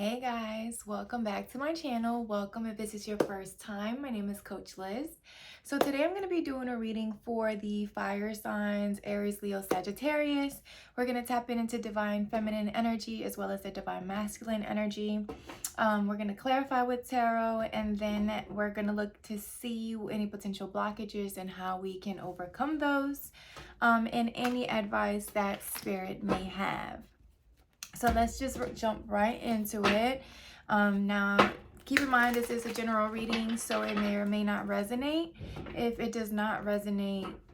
Hey guys, welcome back to my channel. Welcome if this is your first time. My name is Coach Liz. So today I'm going to be doing a reading for the fire signs, Aries, Leo, Sagittarius. We're going to tap into divine feminine energy as well as the divine masculine energy. We're going to clarify with tarot, and then we're going to look to see any potential blockages and how we can overcome those, and any advice that spirit may have. So let's just jump right into it. Now, keep in mind this is a general reading, so it may or may not resonate. If it does not resonate,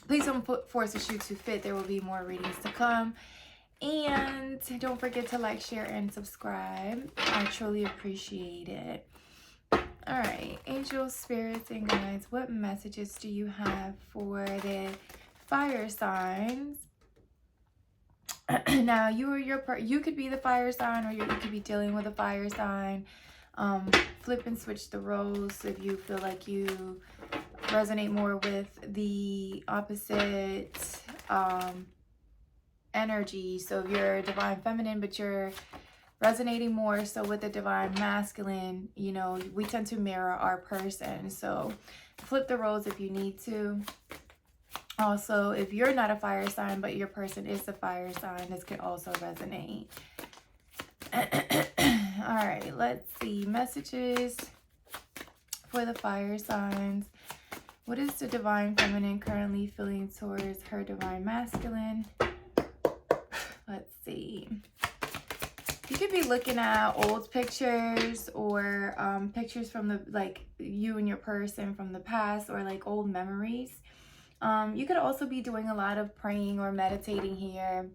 please don't force a shoe to fit. There will be more readings to come. And don't forget to like, share, and subscribe. I truly appreciate it. All right, angels, spirits, and guides, what messages do you have for the fire signs? Now, you could be the fire sign, or you could be dealing with a fire sign. Flip and switch the roles if you feel like you resonate more with the opposite energy. So if you're divine feminine, but you're resonating more so with the divine masculine, you know, we tend to mirror our person. So flip the roles if you need to. Also, if you're not a fire sign, but your person is a fire sign, this could also resonate. All right, let's see. Messages for the fire signs. What is the divine feminine currently feeling towards her divine masculine? Let's see. You could be looking at old pictures, or pictures from you and your person from the past, or like old memories. You could also be doing a lot of praying or meditating here.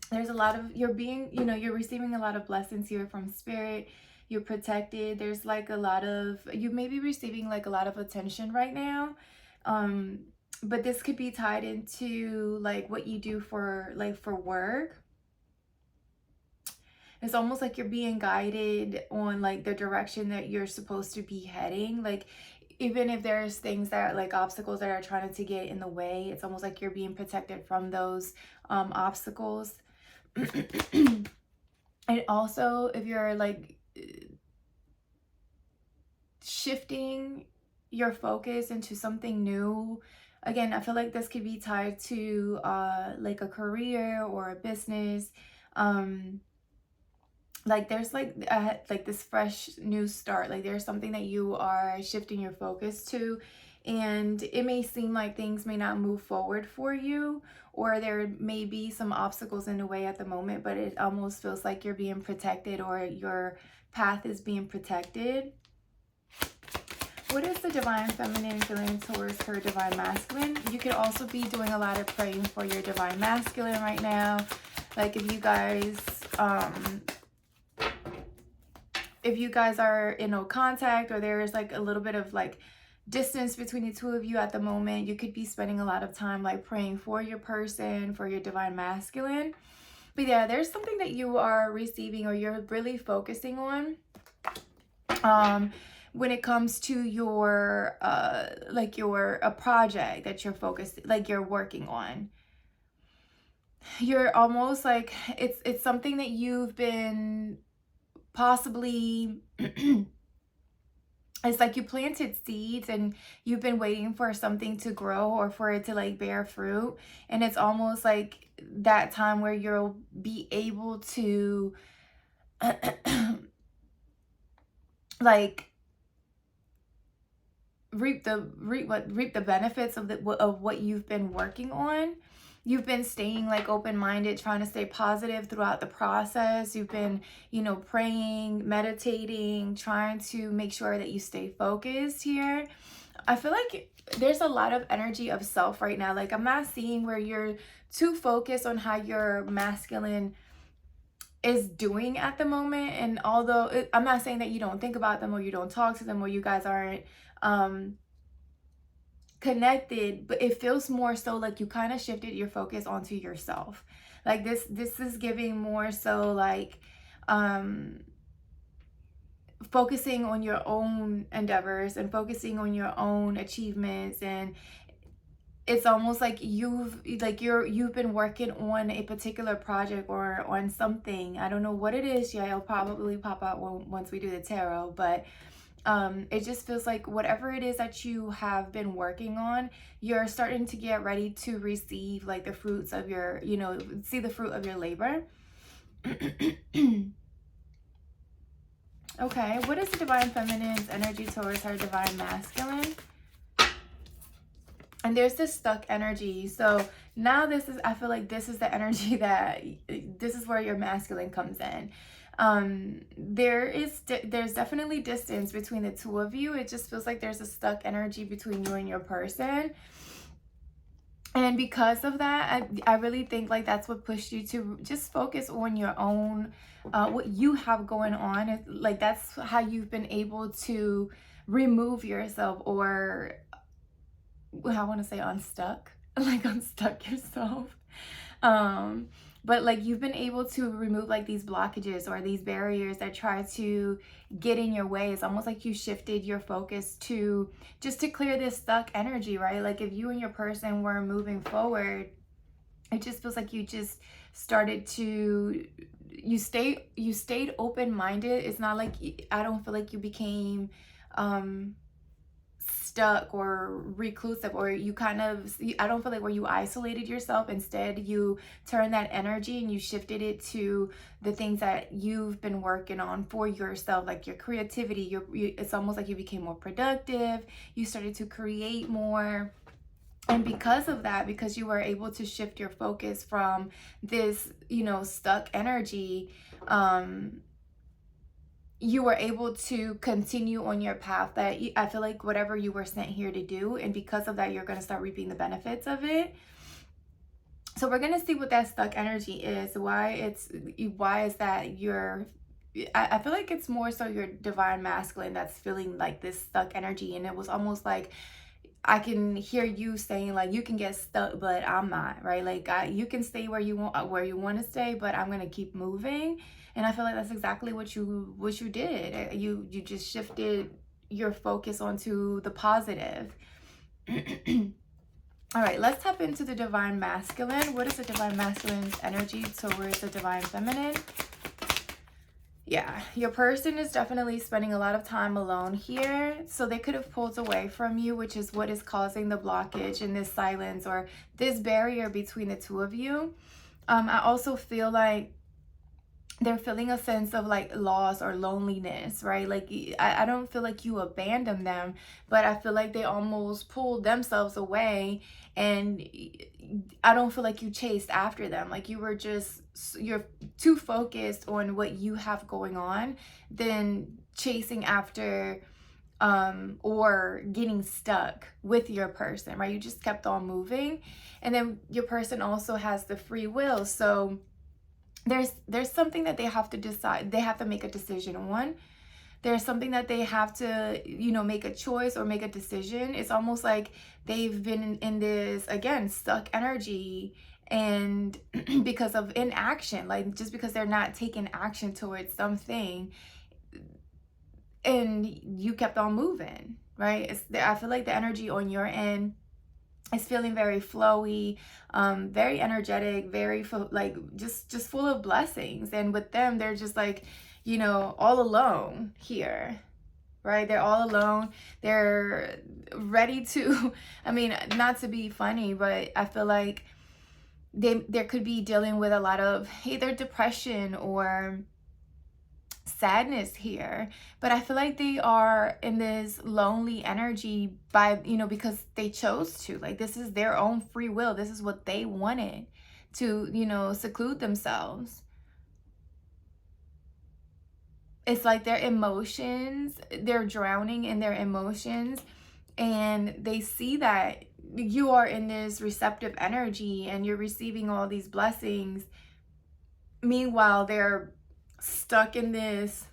There's a lot of, you're receiving a lot of blessings here from spirit. You're protected. There's like a lot of, you may be receiving like a lot of attention right now. But this could be tied into like what you do for work. It's almost like you're being guided on like the direction that you're supposed to be heading. Like, even if there's things that are like obstacles that are trying to get in the way, it's almost like you're being protected from those obstacles. And also, if you're like shifting your focus into something new, again, I feel like this could be tied to like a career or a business. Like there's like this fresh new start. Like there's something that you are shifting your focus to, and it may seem like things may not move forward for you, or there may be some obstacles in the way at the moment, but it almost feels like you're being protected, or your path is being protected. What is the divine feminine feeling towards her divine masculine? You could also be doing a lot of praying for your divine masculine right now. Like if you guys are in no contact, or there's like a little bit of like distance between the two of you at the moment, you could be spending a lot of time like praying for your person, for your divine masculine. But yeah, there's something that you are receiving, or you're really focusing on when it comes to your a project that you're focused, like you're working on. You're almost like it's something that you've been possibly it's like you planted seeds and you've been waiting for something to grow, or for it to like bear fruit, and it's almost like that time where you'll be able to like reap the benefits of what you've been working on. You've been staying like open-minded, trying to stay positive throughout the process. You've been, praying, meditating, trying to make sure that you stay focused here. I feel like there's a lot of energy of self right now. Like, I'm not seeing where you're too focused on how your masculine is doing at the moment. And although I'm not saying that you don't think about them, or you don't talk to them, or you guys aren't connected, but it feels more so like you kind of shifted your focus onto yourself. Like this is giving more so like focusing on your own endeavors and focusing on your own achievements, and it's almost like you've been working on a particular project or on something. I don't know what it is yet. It'll probably pop out once we do the tarot, but it just feels like whatever it is that you have been working on, you're starting to get ready to receive like the fruits of your, see the fruit of your labor. Okay, what is the divine feminine's energy towards her divine masculine? And there's this stuck energy. So now I feel like this is the energy this is where your masculine comes in. There's definitely distance between the two of you. It just feels like there's a stuck energy between you and your person. And because of that, I really think like that's what pushed you to just focus on your own, what you have going on. It's like that's how you've been able to remove yourself, or I want to say unstuck, like unstuck yourself. But like you've been able to remove like these blockages or these barriers that try to get in your way. It's almost like you shifted your focus to just to clear this stuck energy, right? Like if you and your person were moving forward, it just feels like you just started to, you stayed open-minded. It's not like, I don't feel like you became stuck or reclusive, or you kind of, I don't feel like where you isolated yourself. Instead, you turned that energy and you shifted it to the things that you've been working on for yourself, like your creativity. It's almost like you became more productive. You started to create more. And because of that, because you were able to shift your focus from this, stuck energy, you were able to continue on your path that I feel like whatever you were sent here to do. And because of that, you're going to start reaping the benefits of it. So we're going to see what that stuck energy is. Why is that I feel like it's more so your divine masculine that's feeling like this stuck energy. And it was almost like, I can hear you saying like, you can get stuck, but I'm not, right? Like you can stay where you want to stay, but I'm going to keep moving. And I feel like that's exactly what you did. You just shifted your focus onto the positive. All right, let's tap into the divine masculine. What is the divine masculine's energy towards the divine feminine? Yeah, your person is definitely spending a lot of time alone here. So they could have pulled away from you, which is what is causing the blockage and this silence or this barrier between the two of you. I also feel like they're feeling a sense of like loss or loneliness, right? Like I don't feel like you abandoned them, but I feel like they almost pulled themselves away, and I don't feel like you chased after them. Like you're too focused on what you have going on than chasing after or getting stuck with your person, right? You just kept on moving. And then your person also has the free will. So there's something that they have to decide. They have to make a decision on. There's something that they have to, make a choice or make a decision. It's almost like they've been in this, again, stuck energy, and because of inaction, like just because they're not taking action towards something, and you kept on moving, right? I feel like the energy on your end is feeling very flowy, very energetic, very just full of blessings. And with them, they're just like, all alone here, right? They're all alone. They're ready to, I mean, not to be funny, but I feel like there could be dealing with a lot of either depression or sadness here, but I feel like they are in this lonely energy by, because they chose to. Like this is their own free will. This is what they wanted to, seclude themselves. It's like their emotions, they're drowning in their emotions, and they see that you are in this receptive energy and you're receiving all these blessings. Meanwhile, they're stuck in this,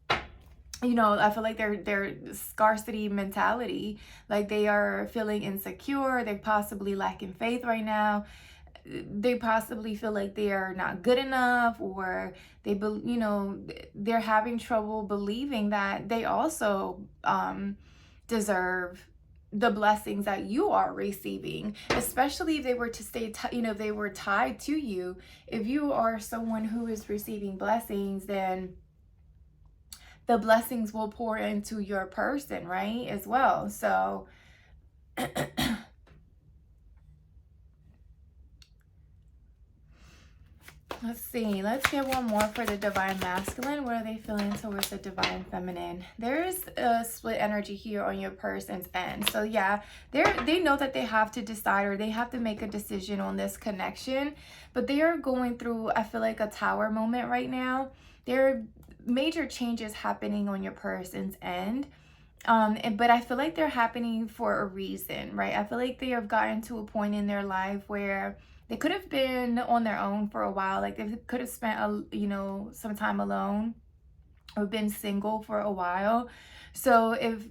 I feel like their scarcity mentality. Like they are feeling insecure. They're possibly lacking faith right now. They possibly feel like they are not good enough, or they're having trouble believing that they also deserve the blessings that you are receiving, especially if they were to stay, if they were tied to you. If you are someone who is receiving blessings, then the blessings will pour into your person, right? As well. So let's see. Let's get one more for the divine masculine. What are they feeling towards the divine feminine? There's a split energy here on your person's end. So yeah, they know that they have to decide, or they have to make a decision on this connection. But they are going through, I feel like, a tower moment right now. There are major changes happening on your person's end. But I feel like they're happening for a reason, right? I feel like they have gotten to a point in their life where they could have been on their own for a while. Like they could have spent, some time alone, or been single for a while. So if,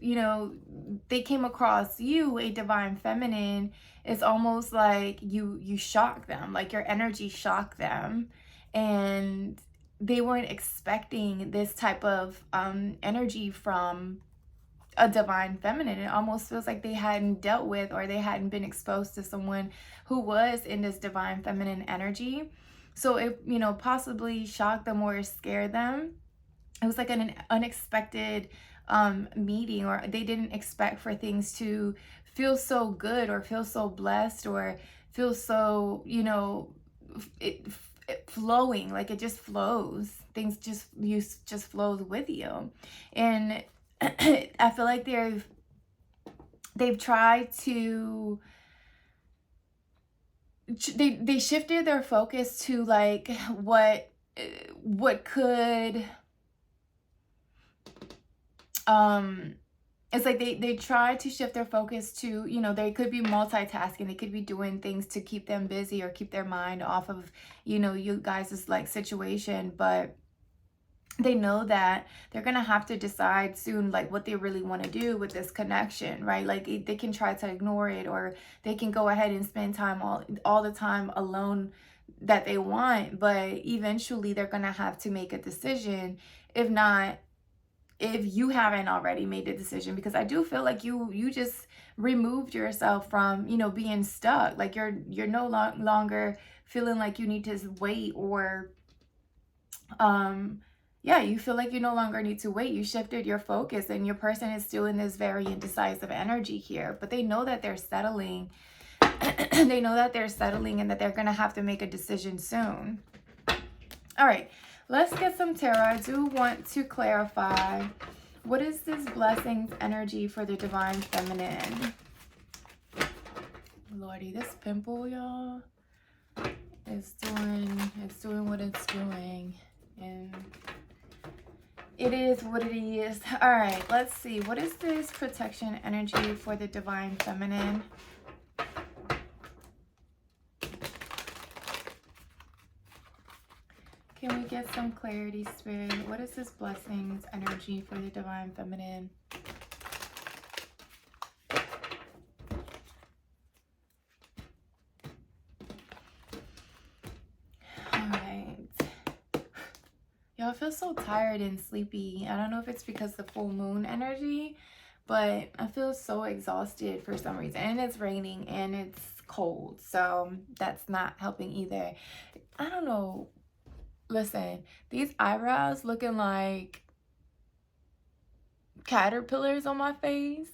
they came across you, a divine feminine, it's almost like you shock them, like your energy shocked them. And they weren't expecting this type of energy from a divine feminine. It almost feels like they hadn't dealt with, or they hadn't been exposed to someone who was in this divine feminine energy. So it, possibly shocked them or scared them. It was like an unexpected meeting, or they didn't expect for things to feel so good, or feel so blessed, or feel so, it flowing, like it just flows. Things just flows with you. And I feel like they've tried to, they shifted their focus to like what could, it's like they try to shift their focus to, they could be multitasking, they could be doing things to keep them busy, or keep their mind off of, you guys' like situation. But they know that they're gonna have to decide soon, like what they really want to do with this connection, right? Like they can try to ignore it, or they can go ahead and spend time all the time alone that they want. But eventually they're gonna have to make a decision. If not, if you haven't already made a decision, because I do feel like you just removed yourself from, being stuck. Like you're no longer feeling like you need to wait, or yeah, you feel like you no longer need to wait. You shifted your focus, and your person is still in this very indecisive energy here. But they know that they're settling. They know that they're settling, and that they're going to have to make a decision soon. All right, let's get some tarot. I do want to clarify, what is this blessings energy for the divine feminine? Lordy, this pimple, y'all, is doing what it's doing. And it is what it is. All right, let's see. What is this protection energy for the divine feminine? Can we get some clarity, Spirit? What is this blessings energy for the divine feminine? Y'all feel so tired and sleepy. I don't know if it's because the full moon energy, but I feel so exhausted for some reason. And it's raining and it's cold, so that's not helping either. I don't know. Listen, these eyebrows looking like caterpillars on my face.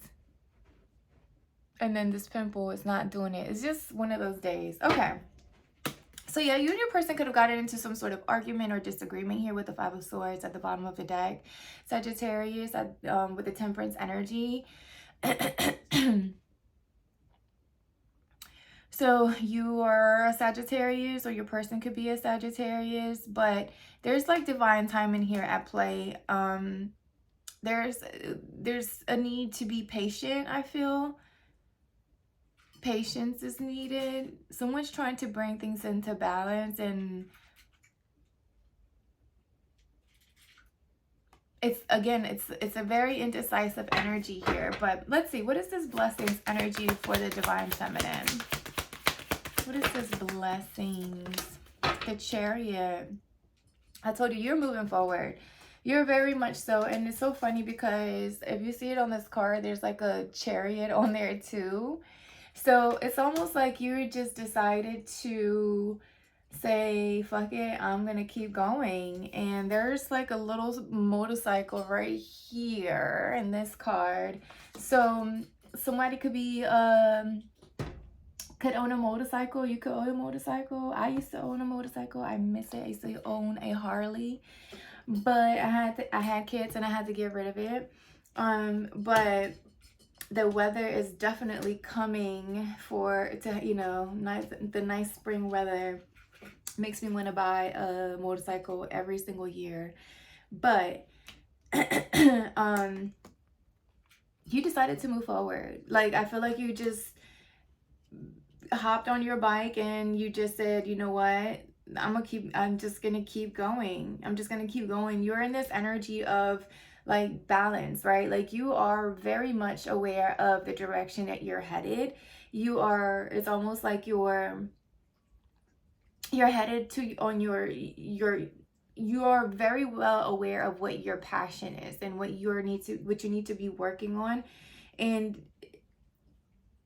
And then this pimple is not doing it. It's just one of those days. Okay. So yeah, you and your person could have gotten into some sort of argument or disagreement here with the Five of Swords at the bottom of the deck. Sagittarius with the Temperance energy. So you are a Sagittarius, or your person could be a Sagittarius, but there's like divine timing here at play. There's a need to be patient, I feel. Patience is needed. Someone's trying to bring things into balance, and it's a very indecisive energy here. But let's see, what is this blessings energy for the divine feminine? What is this blessings? The Chariot. I told you, you're moving forward. You're very much so. And it's so funny because if you see it on this card, there's like a chariot on there too. So it's almost like you just decided to say, fuck it, I'm gonna keep going. And there's like a little motorcycle right here in this card. So somebody could be could own a motorcycle. You could own a motorcycle. I used to own a motorcycle. I miss it. I used to own a Harley, but I had kids and I had to get rid of it. But the weather is definitely coming the nice spring weather makes me want to buy a motorcycle every single year. But you decided to move forward. Like, I feel like you just hopped on your bike and you just said, you know what, I'm just gonna keep going. I'm just gonna keep going. You're in this energy of like balance, right? Like, you are very much aware of the direction that you're headed. It's almost like you're headed to on you are very well aware of what your passion is and what you need to be working on, and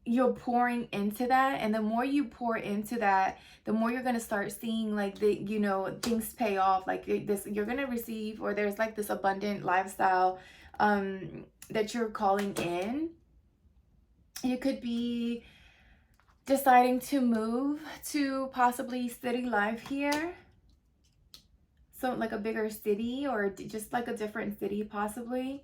you're pouring into that. And the more you pour into that, the more you're going to start seeing like things pay off. Like you're going to receive, or there's like this abundant lifestyle that you're calling in. You could be deciding to move to possibly city life here. So like a bigger city, or just like a different city possibly.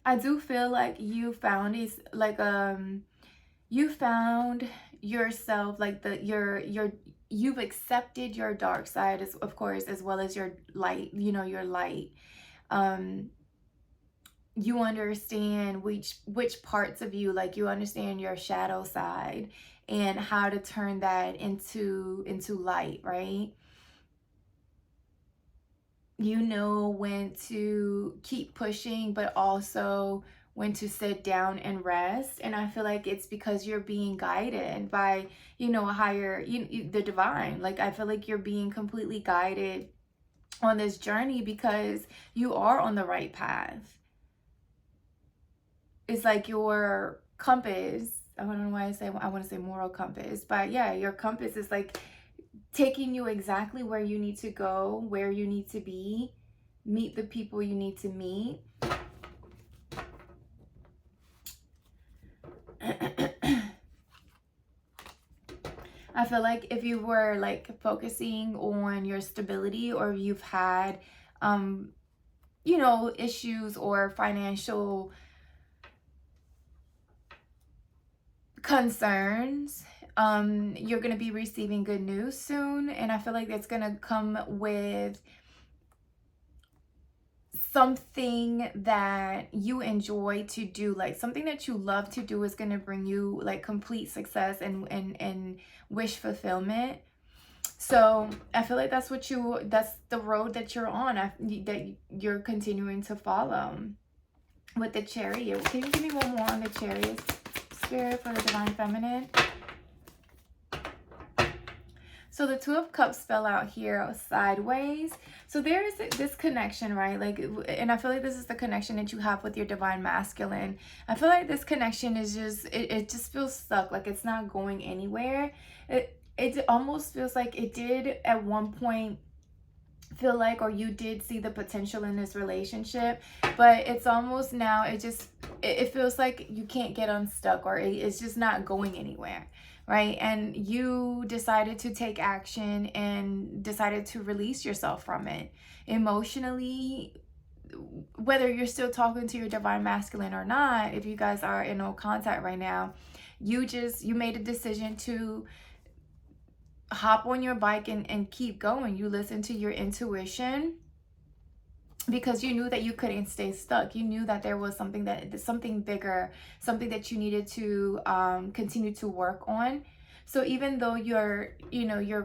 I do feel like you found yourself, like you've accepted your dark side, of course, as well as your light, your light. You understand which parts of you, like you understand your shadow side and how to turn that into light, right? You know when to keep pushing, but also when to sit down and rest. And I feel like it's because you're being guided by, higher, the divine. Like, I feel like you're being completely guided on this journey because you are on the right path. It's like your compass. I don't know why I want to say moral compass, but yeah, your compass is like taking you exactly where you need to go, where you need to be, meet the people you need to meet. I feel like if you were like focusing on your stability, or you've had issues or financial concerns, you're going to be receiving good news soon. And I feel like it's going to come with something that you enjoy to do, like something that you love to do is going to bring you like complete success and wish fulfillment. So I feel like that's the road that you're on, that you're continuing to follow with the Chariot. Can you give me one more on the Chariot, Spirit, for the Divine Feminine? So the Two of Cups fell out here sideways. So there is this connection, right? Like, and I feel like this is the connection that you have with your Divine Masculine. I feel like this connection is just, it just feels stuck. Like it's not going anywhere. It almost feels like it did at one point feel like, or you did see the potential in this relationship, but it's almost now, it feels like you can't get unstuck, or it's just not going anywhere. Right? And you decided to take action and decided to release yourself from it emotionally. Whether you're still talking to your Divine Masculine or not, if you guys are in no contact right now, you made a decision to hop on your bike and keep going. You listen to your intuition because you knew that you couldn't stay stuck. You knew that there was something bigger, something that you needed to continue to work on. So even though your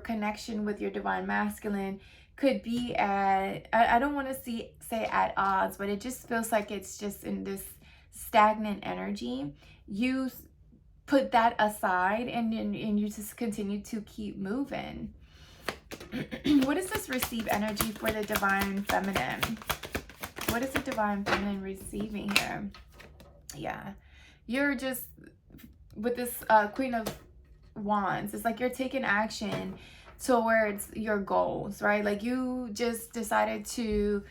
connection with your Divine Masculine could be at, I don't want to say at odds, but it just feels like it's just in this stagnant energy. You put that aside and you just continue to keep moving. What is this receive energy for the divine feminine? What is the divine feminine receiving here? Yeah, you're just with this Queen of Wands. It's like you're taking action towards your goals, right? Like you just decided to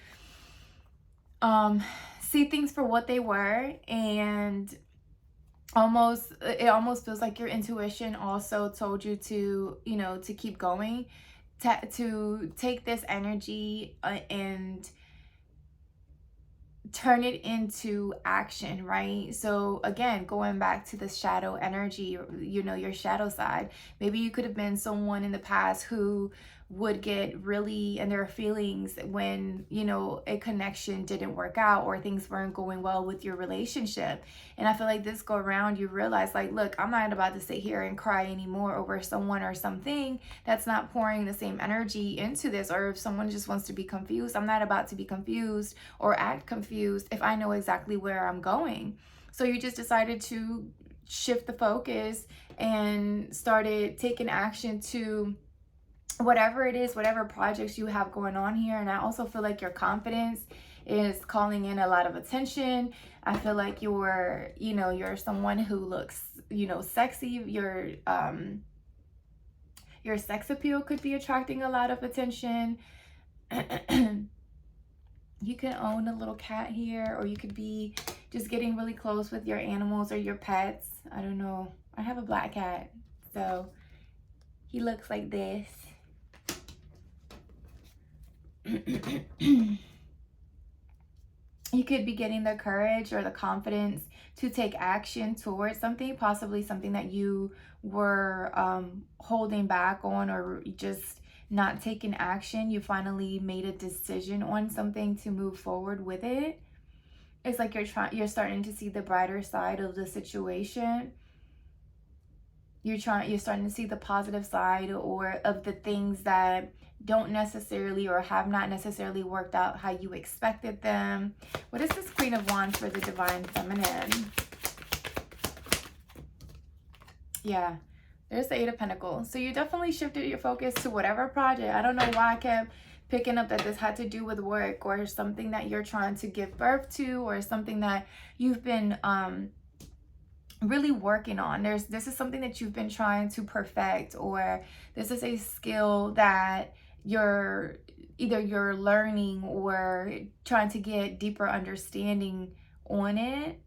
see things for what they were, and it almost feels like your intuition also told you to, you know, to keep going, to take this energy and turn it into action, right? So again, going back to the shadow energy, you know, your shadow side, maybe you could have been someone in the past who would get really in their feelings when, you know, a connection didn't work out or things weren't going well with your relationship. And I feel like this go around, you realize like, look, I'm not about to sit here and cry anymore over someone or something that's not pouring the same energy into this. Or if someone just wants to be confused, I'm not about to be confused or act confused if I know exactly where I'm going. So you just decided to shift the focus and started taking action to whatever it is, whatever projects you have going on here. And I also feel like your confidence is calling in a lot of attention. I feel like you're, you know, you're someone who looks, you know, sexy. Your sex appeal could be attracting a lot of attention. You can own a little cat here, or you could be just getting really close with your animals or your pets. I don't know. I have a black cat, so he looks like this. You could be getting the courage or the confidence to take action towards something, possibly something that you were holding back on or just not taking action. You finally made a decision on something to move forward with it. It's like you're starting to see the brighter side of the situation. You're starting to see the positive side or of the things that don't necessarily or have not necessarily worked out how you expected them. What is this Queen of Wands for the divine feminine? Yeah, there's the Eight of Pentacles. So you definitely shifted your focus to whatever project. I don't know why I kept picking up that this had to do with work or something that you're trying to give birth to or something that you've been really working on. This is something that you've been trying to perfect, or this is a skill that you're learning or trying to get deeper understanding on it.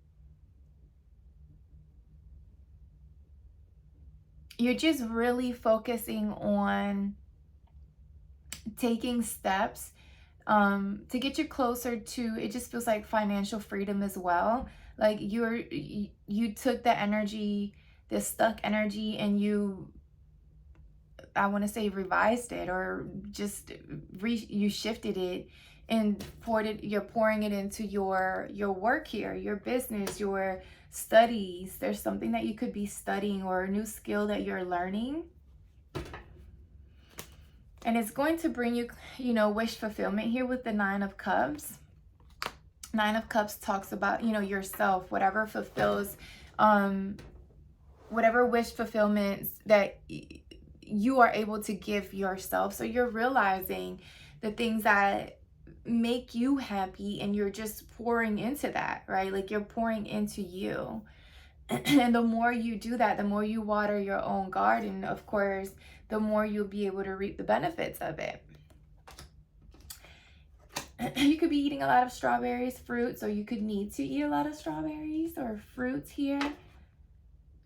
You're just really focusing on taking steps to get you closer to, it just feels like financial freedom as well. Like you took the energy, this stuck energy, and you, I want to say, revised it, or just you shifted it and you're pouring it into your work here, your business, your studies. There's something that you could be studying or a new skill that you're learning. And it's going to bring you, you know, wish fulfillment here with the Nine of Cups. Nine of Cups talks about, you know, yourself, whatever fulfills, whatever wish fulfillments that you are able to give yourself. So you're realizing the things that make you happy and you're just pouring into that, right? Like you're pouring into you. And the more you do that, the more you water your own garden, of course, the more you'll be able to reap the benefits of it. You could be eating a lot of strawberries, fruits, or you could need to eat a lot of strawberries or fruits here.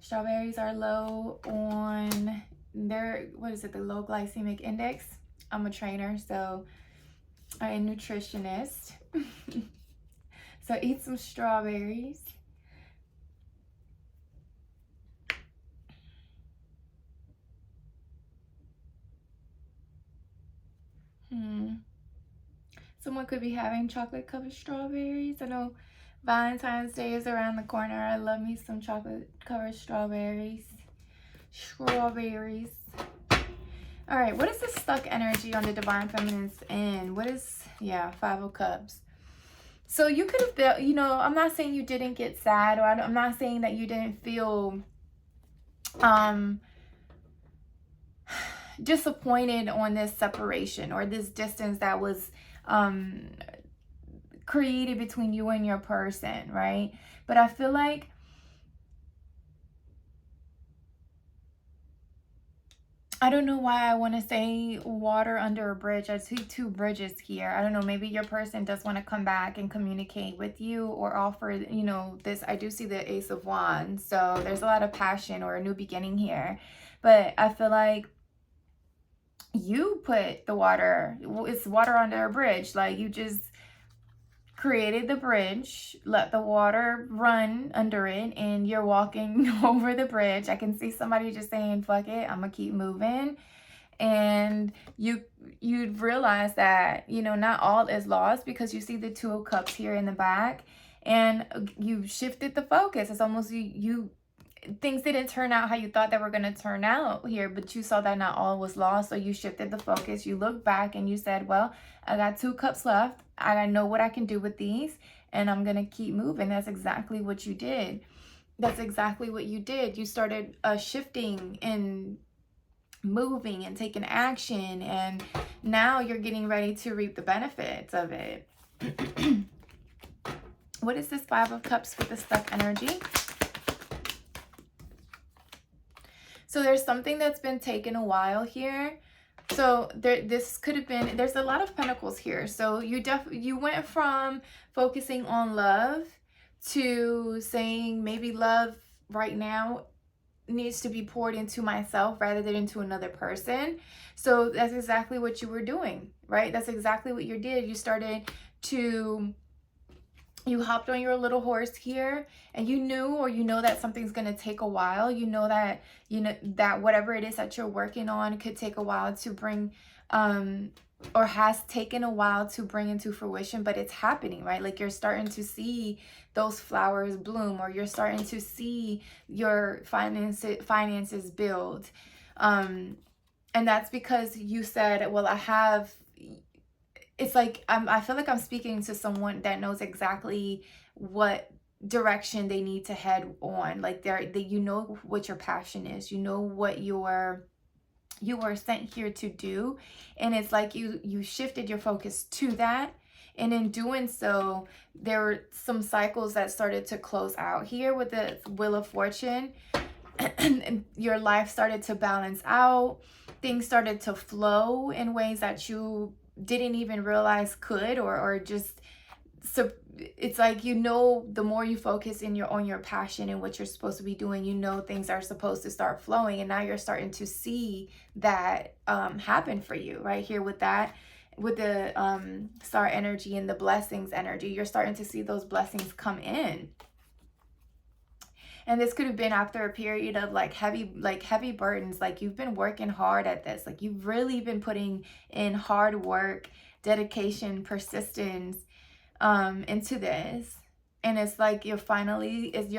Strawberries are low on their, what is it, the low glycemic index. I'm a trainer, so I'm a nutritionist. So eat some strawberries. Someone could be having chocolate covered strawberries. I know Valentine's Day is around the corner. I love me some chocolate covered strawberries. Strawberries. All right, what is the stuck energy on the divine feminine's end? What is, yeah, Five of Cups. So you could have felt, you know, I'm not saying you didn't get sad, or I'm not saying that you didn't feel disappointed on this separation or this distance that was created between you and your person, right? But I feel like I don't know why I want to say water under a bridge. I see two bridges here. I don't know. Maybe your person does want to come back and communicate with you or offer, you know, this. I do see the Ace of Wands. So there's a lot of passion or a new beginning here. But I feel like you put the water, it's water under a bridge. Like you just created the bridge, let the water run under it, and you're walking over the bridge. I can see somebody just saying, fuck it, I'm gonna keep moving. And you'd realize that, you know, not all is lost, because you see the Two of Cups here in the back, and you shifted the focus. It's almost you things didn't turn out how you thought they were going to turn out here, but you saw that not all was lost. So you shifted the focus. You looked back and you said, well, I got 2 cups left. I know what I can do with these, and I'm going to keep moving. That's exactly what you did. That's exactly what you did. You started shifting and moving and taking action, and now you're getting ready to reap the benefits of it. What is this 5 of Cups with the stuck energy? So there's something that's been taking a while here. So this could have been, there's a lot of pentacles here. So you went from focusing on love to saying maybe love right now needs to be poured into myself rather than into another person. So that's exactly what you were doing, right? That's exactly what you did. You started to, you hopped on your little horse here, and you knew, or you know, that something's going to take a while. You know that whatever it is that you're working on could take a while to bring, or has taken a while to bring into fruition, but it's happening, right? Like you're starting to see those flowers bloom, or you're starting to see your finances build. And that's because you said, well, it's like I feel like I'm speaking to someone that knows exactly what direction they need to head on. Like you know what your passion is. You know what you are sent here to do, and it's like you shifted your focus to that. And in doing so, there were some cycles that started to close out here with the Wheel of Fortune. And your life started to balance out. Things started to flow in ways that you didn't even realize could, or just, so it's like, you know, the more you focus on your passion and what you're supposed to be doing, you know, things are supposed to start flowing. And now you're starting to see that happen for you right here with that, with the star energy and the blessings energy. You're starting to see those blessings come in. And this could have been after a period of heavy burdens. Like you've been working hard at this. Like you've really been putting in hard work, dedication, persistence into this. And it's like you're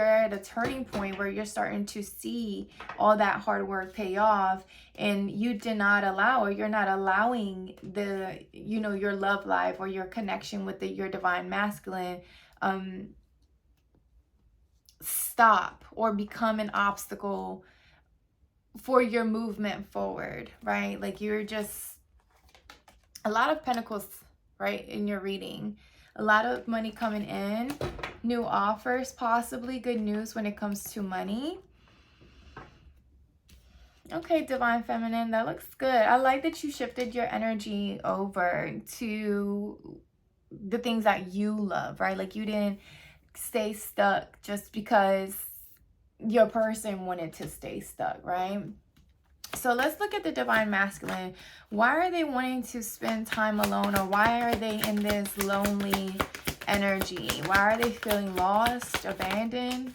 at a turning point where you're starting to see all that hard work pay off. And you did not allow, or you're not allowing your love life or your connection with your divine masculine stop or become an obstacle for your movement forward, right? Like you're just, a lot of pentacles, right, in your reading. A lot of money coming in, new offers, possibly good news when it comes to money. Okay, Divine Feminine, that looks good. I like that you shifted your energy over to the things that you love, right? Like you didn't stay stuck just because your person wanted to stay stuck, right? So let's look at the Divine Masculine. Why are they wanting to spend time alone, or why are they in this lonely energy? Why are they feeling lost, abandoned?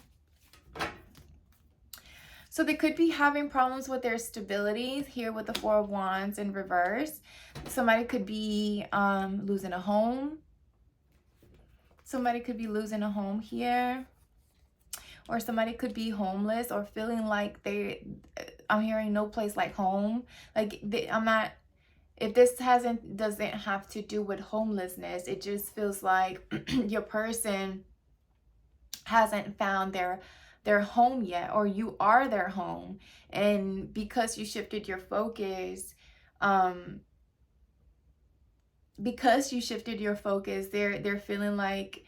So they could be having problems with their stability here with the Four of Wands in reverse. Somebody could be losing a home. Somebody could be losing a home here. Or somebody could be homeless, or feeling like I'm hearing no place like home. Like if this doesn't have to do with homelessness, it just feels like your person hasn't found their their home yet, or you are their home. And because you shifted your focus, they're feeling like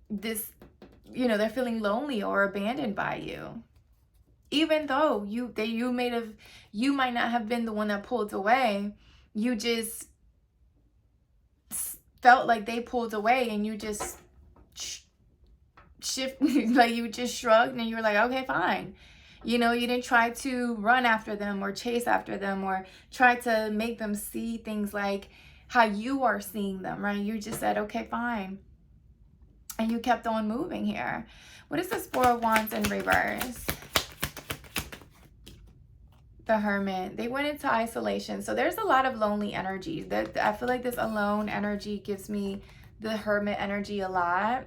this, they're feeling lonely or abandoned by you. Even though you might not have been the one that pulled away, you just felt like they pulled away, and you just like you just shrugged and you were like, okay, fine. You didn't try to run after them or chase after them or try to make them see things like how you are seeing them, right? You just said, okay, fine. And you kept on moving here. What is this Four of Wands in reverse? The Hermit. They went into isolation. So there's a lot of lonely energy. I feel like this alone energy gives me the Hermit energy a lot.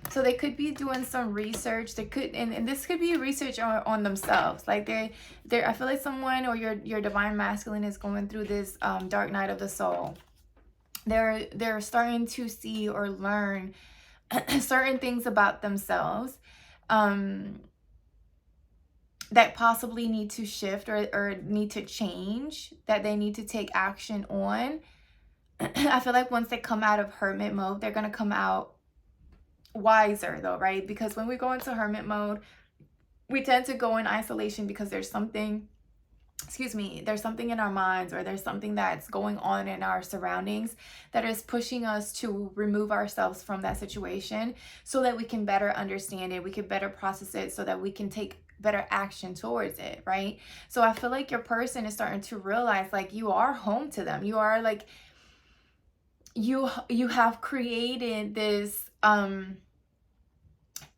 So they could be doing some research. They could, and this could be research on themselves. Like I feel like someone or your divine masculine is going through this dark night of the soul. They're starting to see or learn certain things about themselves that possibly need to shift or need to change, that they need to take action on. I feel like once they come out of hermit mode, they're going to come out wiser though, right? Because when we go into hermit mode, we tend to go in isolation because there's something in our minds, or there's something that's going on in our surroundings that is pushing us to remove ourselves from that situation so that we can better understand it, we can better process it, so that we can take better action towards it, right? So I feel like your person is starting to realize like you are home to them. You are like, you have created this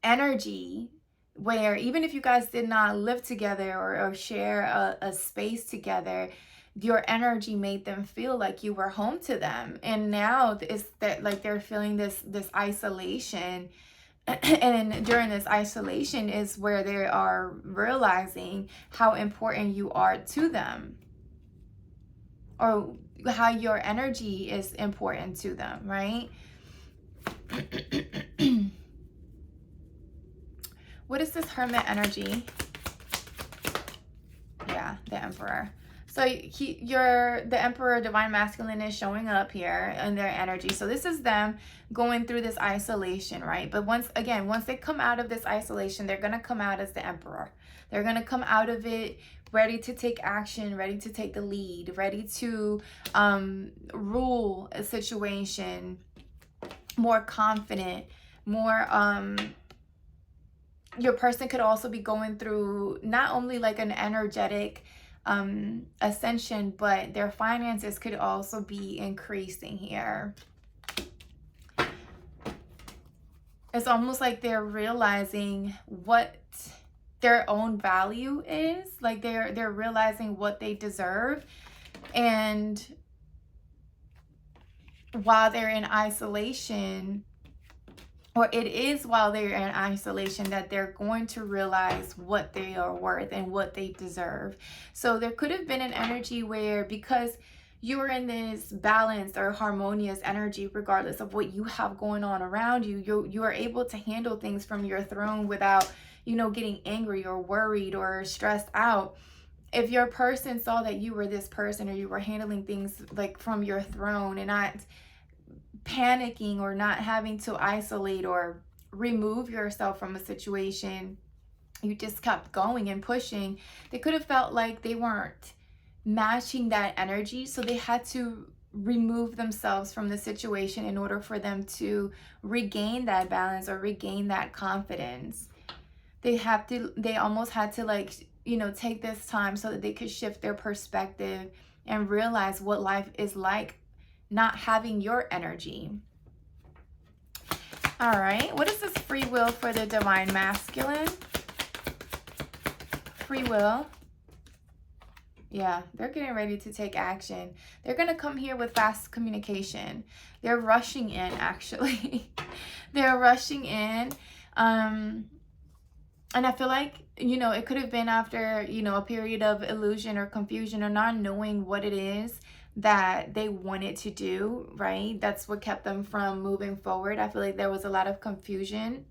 energy where even if you guys did not live together or share a space together, your energy made them feel like you were home to them. And now it's that like they're feeling this isolation. And during this isolation is where they are realizing how important you are to them, or how your energy is important to them, right? What is this Hermit energy? Yeah, the Emperor. So the Emperor, divine masculine, is showing up here in their energy. So this is them going through this isolation, right? But once they come out of this isolation, they're going to come out as the Emperor. They're going to come out of it ready to take action, ready to take the lead, ready to rule a situation, more confident, more your person could also be going through not only like an energetic ascension, but their finances could also be increasing here. It's almost like they're realizing what their own value is. Like they're realizing what they deserve. And while they're in isolation, or it is while they're in isolation, that they're going to realize what they are worth and what they deserve. So there could have been an energy where, because you are in this balanced or harmonious energy, regardless of what you have going on around you, you are able to handle things from your throne without, getting angry or worried or stressed out. If your person saw that you were this person, or you were handling things like from your throne and not panicking or not having to isolate or remove yourself from a situation, you just kept going and pushing, they could have felt like they weren't matching that energy, so they had to remove themselves from the situation in order for them to regain that balance or regain that confidence. They almost had to like, take this time so that they could shift their perspective and realize what life is like not having your energy. All right, what is this free will for the divine masculine? Free will. Yeah, they're getting ready to take action. They're going to come here with fast communication. They're rushing in, actually. They're rushing in. And I feel like, it could have been after, a period of illusion or confusion or not knowing what it is that they wanted to do, right? That's what kept them from moving forward. I feel like there was a lot of confusion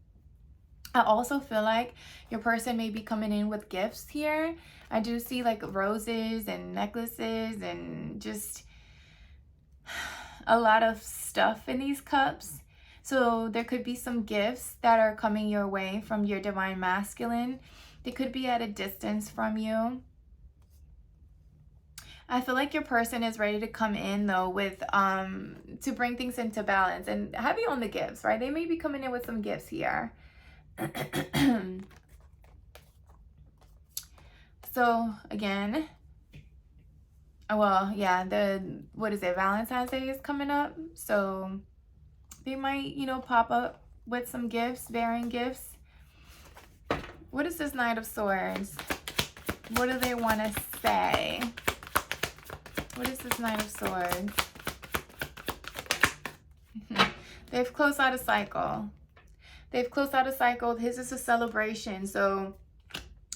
I also feel like your person may be coming in with gifts here. I do see like roses and necklaces and just a lot of stuff in these cups. So there could be some gifts that are coming your way from your divine masculine. They could be at a distance from you. I feel like your person is ready to come in though with to bring things into balance and heavy on the gifts, right? They may be coming in with some gifts here. So again, well, yeah, what is it? Valentine's Day is coming up. So they might, you know, pop up with some gifts, bearing gifts. What is this Knight of Swords? What do they want to say? What is this Knight of Swords? They've closed out a cycle. They've closed out a cycle. This is a celebration. So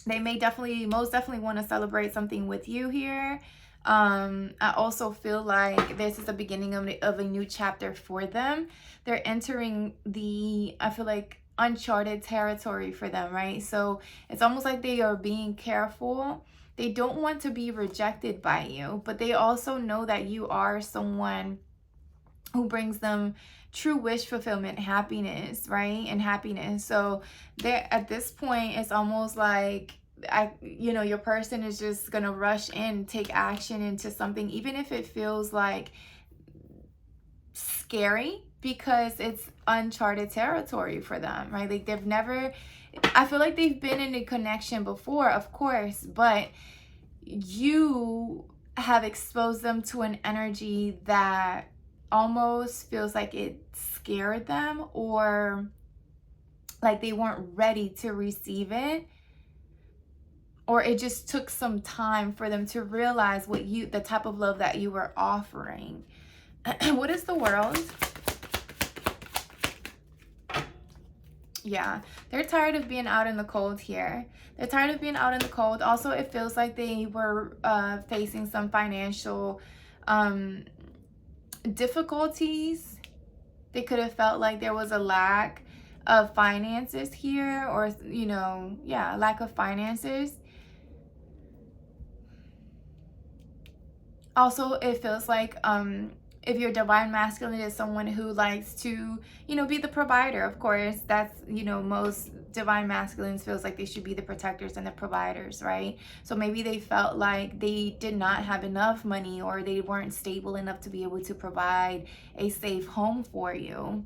they may most definitely want to celebrate something with you here. I also feel like this is the beginning of a new chapter for them. They're entering I feel like, uncharted territory for them, right? So it's almost like they are being careful. They don't want to be rejected by you, but they also know that you are someone who brings them true wish fulfillment, happiness, right? And happiness. So they're at this point, it's almost like your person is just gonna rush in, take action into something, even if it feels like scary, because it's uncharted territory for them, right? Like I feel like they've been in a connection before, of course, but you have exposed them to an energy that almost feels like it scared them, or like they weren't ready to receive it, or it just took some time for them to realize the type of love that you were offering. What is the World? Yeah, they're tired of being out in the cold here. They're tired of being out in the cold. Also, it feels like they were facing some financial difficulties. They could have felt like there was a lack of finances here, or lack of finances. Also, it feels like if your divine masculine is someone who likes to, be the provider, of course, that's, most divine masculines feels like they should be the protectors and the providers, right? So maybe they felt like they did not have enough money, or they weren't stable enough to be able to provide a safe home for you.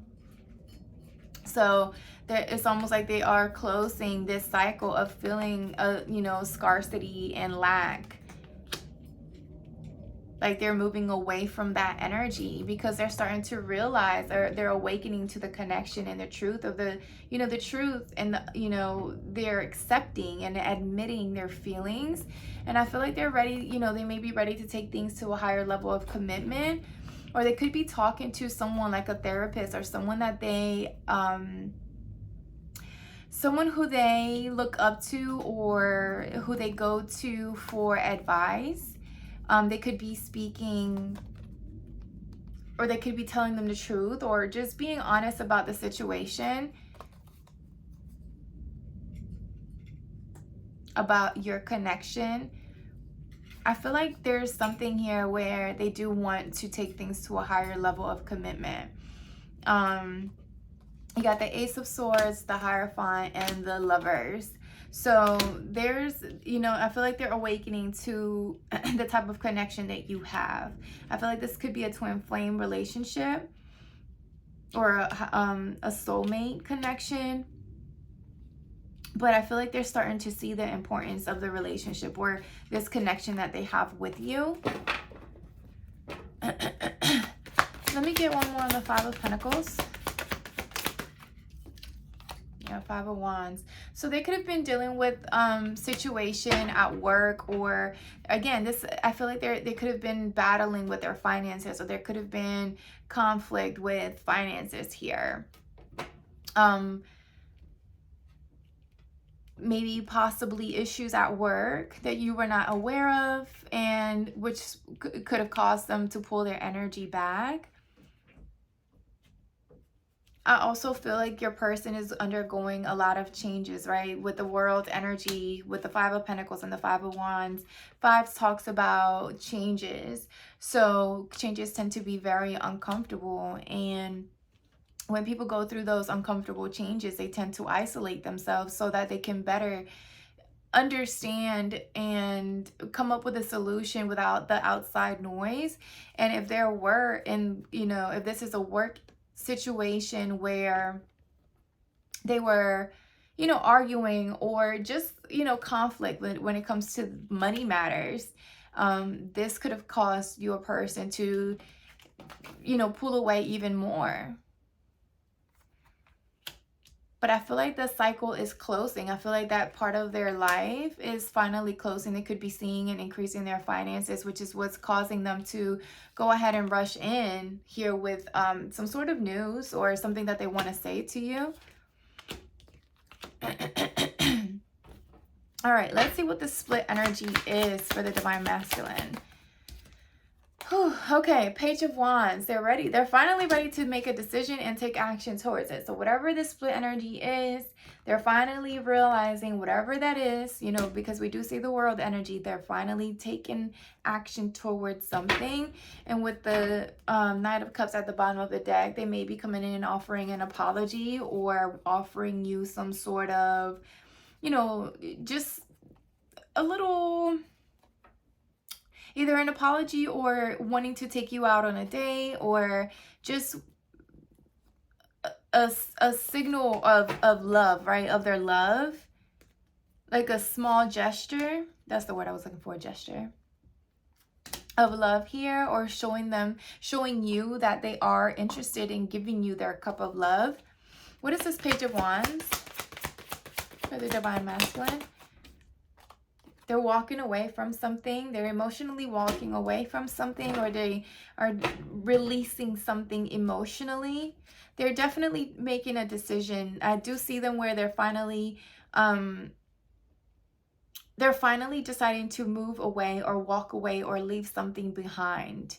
So it's almost like they are closing this cycle of feeling, scarcity and lack. Like they're moving away from that energy, because they're starting to realize, or they're awakening to the connection and the truth of the truth, and they're accepting and admitting their feelings. And I feel like they're ready, they may be ready to take things to a higher level of commitment, or they could be talking to someone like a therapist, or someone that they someone who they look up to, or who they go to for advice. They could be speaking, or they could be telling them the truth, or just being honest about the situation, about your connection. I feel like there's something here where they do want to take things to a higher level of commitment. You got the Ace of Swords, the Hierophant, and the Lovers. So there's, I feel like they're awakening to the type of connection that you have. I feel like this could be a twin flame relationship, or a soulmate connection. But I feel like they're starting to see the importance of the relationship, or this connection that they have with you. Let me get one more on the Five of Pentacles. Five of Wands. So they could have been dealing with situation at work, or again, I feel like they could have been battling with their finances, or there could have been conflict with finances here. Maybe possibly issues at work that you were not aware of, and which could have caused them to pull their energy back. I also feel like your person is undergoing a lot of changes, right? With the world energy, with the Five of Pentacles and the Five of Wands. Fives talks about changes. So changes tend to be very uncomfortable. And when people go through those uncomfortable changes, they tend to isolate themselves so that they can better understand and come up with a solution without the outside noise. And if there were, and if this is a work situation where they were arguing, or just conflict when it comes to money matters, this could have caused your person to pull away even more. But I feel like the cycle is closing. I feel like that part of their life is finally closing. They could be seeing and increasing their finances, which is what's causing them to go ahead and rush in here with some sort of news or something that they want to say to you. All right, let's see what the split energy is for the Divine Masculine. Whew, okay, Page of Wands. They're ready. They're finally ready to make a decision and take action towards it. So whatever the split energy is, they're finally realizing whatever that is, because we do see the world energy. They're finally taking action towards something. And with the Knight of Cups at the bottom of the deck, they may be coming in and offering an apology, or offering you some sort of, just a little, either an apology, or wanting to take you out on a date, or just a signal of love, right? Of their love. Like a small gesture. That's the word I was looking for, gesture. Of love here, or showing you that they are interested in giving you their cup of love. What is this Page of Wands for the Divine Masculine? They're walking away from something. They're emotionally walking away from something, or they are releasing something emotionally. They're definitely making a decision. I do see them where they're finally deciding to move away, or walk away, or leave something behind,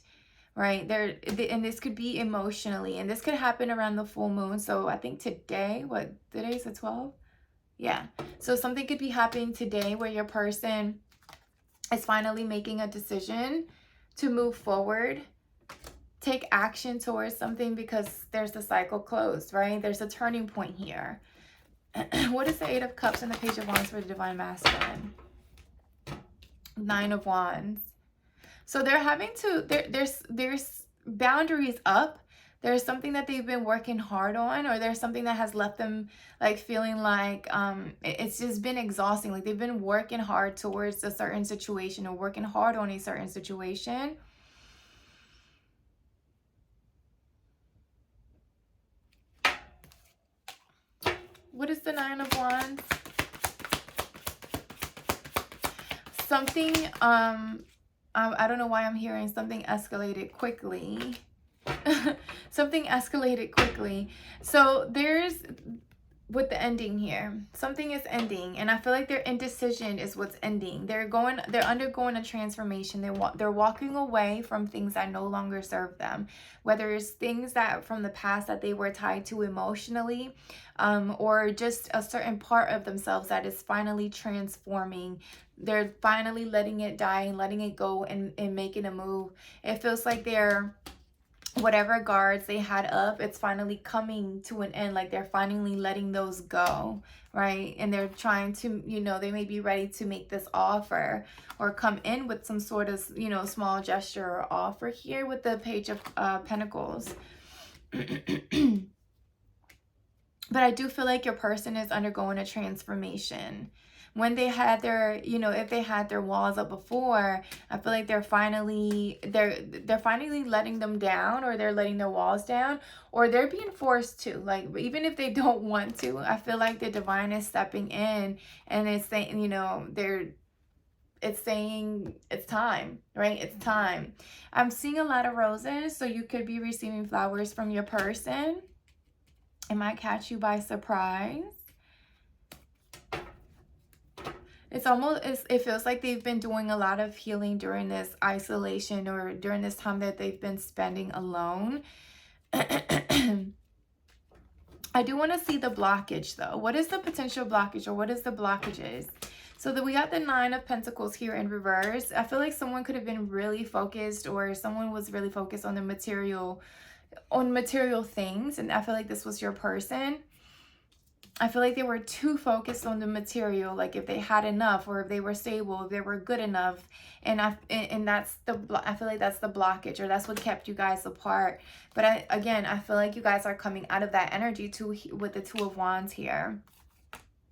right? And this could be emotionally, and this could happen around the full moon. So I think today, today's the 12th? Yeah. So something could be happening today where your person is finally making a decision to move forward, take action towards something, because there's the cycle closed, right? There's a turning point here. What is the Eight of Cups and the Page of Wands for the Divine Masculine? Nine of Wands. So they're having to, there's boundaries up. There's something that they've been working hard on, or there's something that has left them like feeling like it's just been exhausting. Like they've been working hard towards a certain situation, or working hard on a certain situation. What is the Nine of Wands? Something, I don't know why I'm hearing something escalated quickly. Something escalated quickly. So there's, with the ending here, something is ending, and I feel like their indecision is what's ending. They're undergoing a transformation. They're walking away from things that no longer serve them, whether it's things that from the past that they were tied to emotionally, or just a certain part of themselves that is finally transforming. They're finally letting it die and letting it go, and making a move. It feels like they're, whatever guards they had up, it's finally coming to an end. Like they're finally letting those go, right? And they're trying to, they may be ready to make this offer, or come in with some sort of, small gesture or offer here with the Page of Pentacles. But I do feel like your person is undergoing a transformation. When they had their, if they had their walls up before, I feel like they're finally letting them down, or they're letting their walls down, or they're being forced to. Like, even if they don't want to, I feel like the divine is stepping in, and it's saying, it's saying it's time, right? It's time. I'm seeing a lot of roses, so you could be receiving flowers from your person. It might catch you by surprise. It's almost, it feels like they've been doing a lot of healing during this isolation, or during this time that they've been spending alone. I do want to see the blockage though. What is the potential blockage, or what is the blockages? So that we got the 9 of Pentacles here in reverse. I feel like someone could have been really focused, or someone was really focused on the material things. And I feel like this was your person. I feel like they were too focused on the material, like if they had enough, or if they were stable, if they were good enough. And that's I feel like that's the blockage, or that's what kept you guys apart. But I feel like you guys are coming out of that energy too with the 2 of Wands here.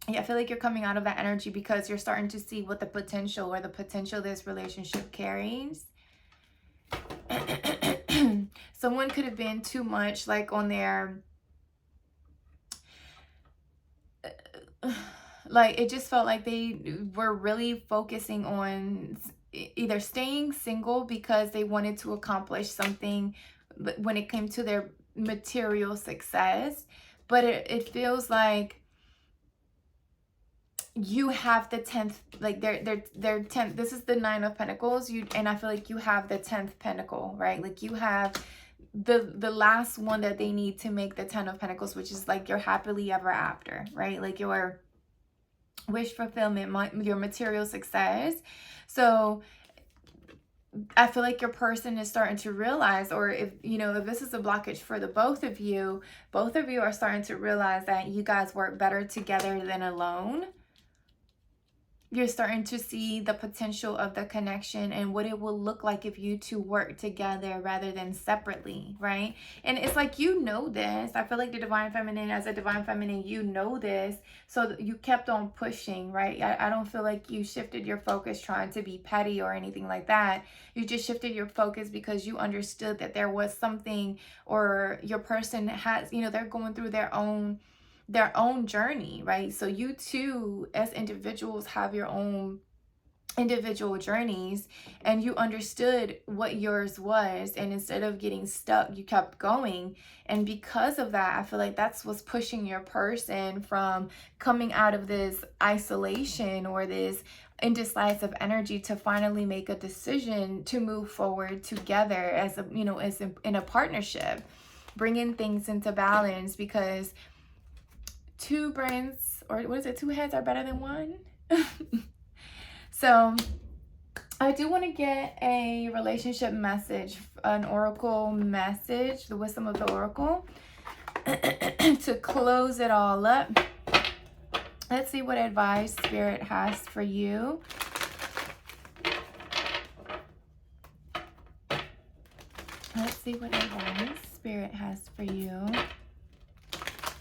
Yeah, I feel like you're coming out of that energy because you're starting to see what the potential, or the potential this relationship carries. Someone could have been too much like on their, like it just felt like they were really focusing on either staying single because they wanted to accomplish something when it came to their material success. But it feels like you have the 10th, like they're 10th. This is the 9 of Pentacles. And I feel like you have the 10th pentacle, right? Like you have the last one that they need to make the 10 of Pentacles, which is like your happily ever after, right? Like your wish fulfillment, your material success. So I feel like your person is starting to realize, or if this is a blockage for the both of you are starting to realize that you guys work better together than alone. You're starting to see the potential of the connection and what it will look like if you two work together rather than separately, right? And it's like, this. I feel like the Divine Feminine, as a Divine Feminine, this. So you kept on pushing, right? I don't feel like you shifted your focus trying to be petty or anything like that. You just shifted your focus because you understood that there was something, or your person has, they're going through their own journey, right? So you too, as individuals, have your own individual journeys, and you understood what yours was, and instead of getting stuck, you kept going. And because of that, I feel like that's what's pushing your person from coming out of this isolation or this indecisive energy to finally make a decision to move forward together as in a partnership, bringing things into balance, because 2 brains, or what is it, 2 heads are better than 1. So I do want to get a relationship message, an oracle message, the wisdom of the oracle, to close it all up. Let's see what advice Spirit has for you. Let's see what advice Spirit has for you.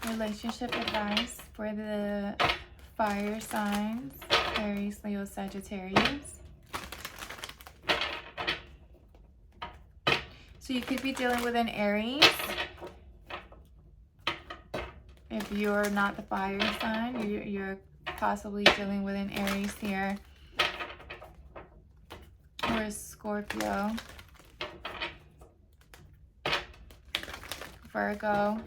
Relationship advice for the fire signs, Aries, Leo, Sagittarius. So you could be dealing with an Aries. If you're not the fire sign, you're possibly dealing with an Aries here. Or a Scorpio. Virgo.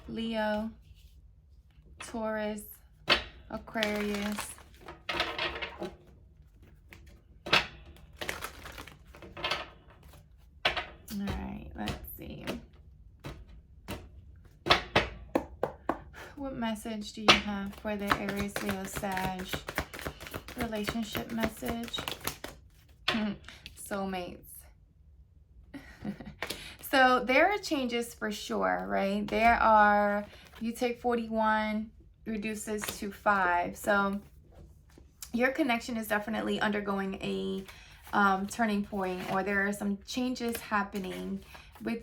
Leo, Taurus, Aquarius, all right, let's see. What message do you have for the Aries, Leo, Sag relationship message? Soulmates. So there are changes for sure, right? There are, you take 41, reduces to 5. So your connection is definitely undergoing a turning point, or there are some changes happening with,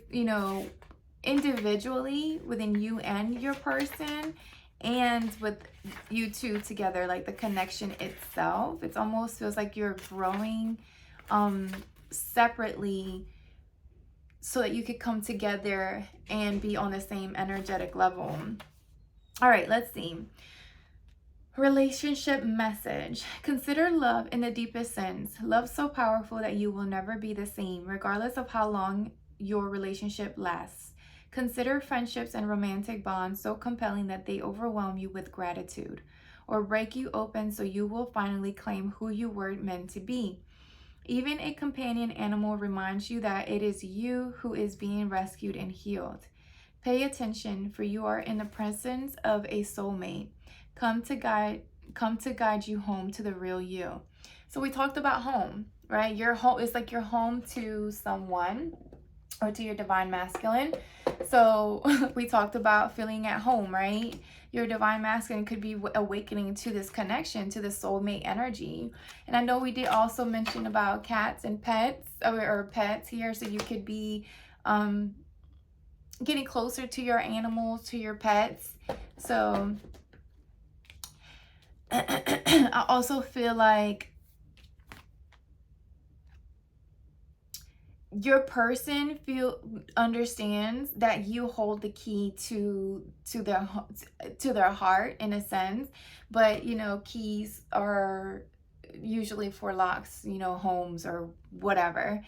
individually within you and your person, and with you two together, like the connection itself. It almost feels like you're growing separately, so that you could come together and be on the same energetic level. All right, let's see. Relationship message. Consider love in the deepest sense. Love so powerful that you will never be the same, regardless of how long your relationship lasts. Consider friendships and romantic bonds so compelling that they overwhelm you with gratitude, or break you open so you will finally claim who you were meant to be. Even a companion animal reminds you that it is you who is being rescued and healed. Pay attention, for you are in the presence of a soulmate. Come to guide you home to the real you. So we talked about home, right? Your home is like your home to someone or to your divine masculine. So we talked about feeling at home, right? Your divine masculine could be awakening to this connection, to the soulmate energy. And I know we did also mention about cats and pets, or pets here. So you could be getting closer to your animals, to your pets. So I also feel like your person understands that you hold the key to their heart, in a sense. But you know, keys are usually for locks, you know, homes or whatever.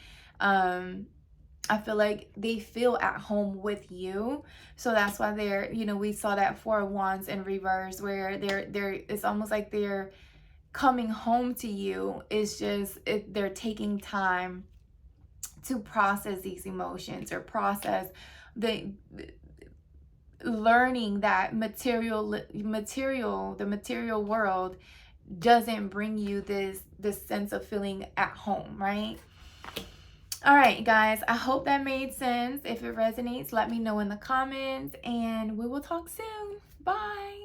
I feel like they feel at home with you. So that's why they're, you know, we saw that Four of Wands in reverse, where they're it's almost like they're coming home to you. It's just they're taking time to process these emotions, or process the learning that the material world doesn't bring you this sense of feeling at home, right? All right, guys, I hope that made sense. If it resonates, let me know in the comments, and we will talk soon. Bye.